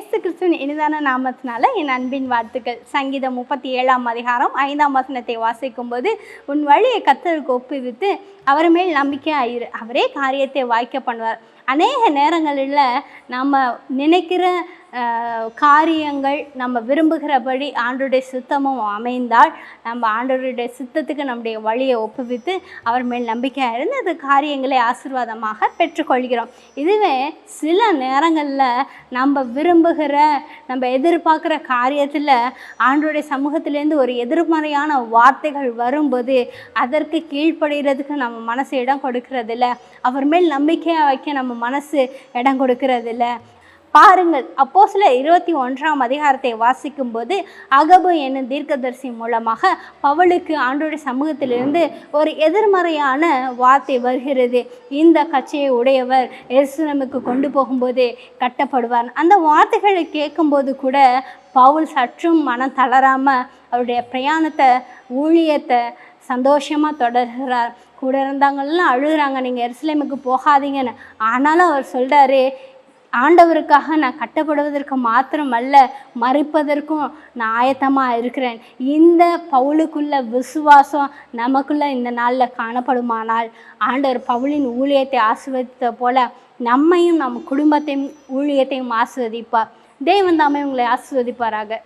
இயேசு கிறிஸ்துவின் இனிதான நாமத்தினால என் அன்பின் வாழ்த்துக்கள். சங்கீதம் 37ஆம் அதிகாரம் 5ஆம் வசனத்தை வாசிக்கும்போது, உன் வழியை கர்த்தருக்கு ஒப்புவித்து அவர் மேல் நம்பிக்கையாயிரு, அவரே காரியத்தை வாய்க்க பண்ணுவார். அநேக நேரங்களில் நம்ம நினைக்கிற காரியங்கள் நம்ம விரும்புகிறபடி ஆண்டவருடைய சித்தமும் அமைந்தால் நம்ம ஆண்டவருடைய சித்தத்துக்கு நம்முடைய வழியை ஒப்புவித்து அவர் மேல் நம்பிக்கையாக இருந்து அந்த காரியங்களை ஆசீர்வாதமாக பெற்றுக்கொள்கிறோம். இதுவே சில நேரங்களில் நம்ம விரும்புகிற நம்ம எதிர்பார்க்குற காரியத்தில் ஆண்டவருடைய சமூகத்திலேருந்து ஒரு எதிர்மறையான வார்த்தைகள் வரும்போது அதற்கு கீழ்ப்படுகிறதுக்கு நம்ம மனசு இடம் கொடுக்கறதில்ல, அவர் மேல் நம்பிக்கையாக வைக்க நம்ம மனசு இடம் கொடுக்கறதில்ல. பாருங்கள், அப்போஸ்தலர் 21ஆம் அதிகாரத்தை வாசிக்கும்போது அகபு என்னும் தீர்க்கதரிசி மூலமாக பவுலுக்கு ஆண்டவருடைய சமூகத்திலிருந்து ஒரு எதிர்மறையான வார்த்தை வருகிறது. இந்த கச்சையை உடையவர் எருசலேமுக்கு கொண்டு போகும்போது கட்டப்படுவார். அந்த வார்த்தைகளை கேட்கும்போது கூட பவுல் சற்றும் மனம் தளராமல் அவருடைய பிரயாணத்தை ஊழியத்தை சந்தோஷமாக தொடர்கிறார். கூட இருந்தவங்கெல்லாம் அழுகிறாங்க, நீங்கள் எருசலேமுக்கு போகாதீங்கன்னு. ஆனாலும் அவர் சொல்கிறாரு, ஆண்டவருக்காக நான் கட்டப்படுவதற்கு மாத்திரம் அல்ல, மறிப்பதற்கும் நான் ஆயத்தமாக இருக்கிறேன். இந்த பவுலுக்குள்ள விசுவாசம் நமக்குள்ள இந்த நாளில் காணப்படுமானால் ஆண்டவர் பவுலின் ஊழியத்தை ஆசீர்வதித்த போல நம்மையும் நம்ம குடும்பத்தையும் ஊழியத்தையும் ஆசீர்வதிப்பார். தேவன் தாமே உங்களை ஆசீர்வதிப்பாராக.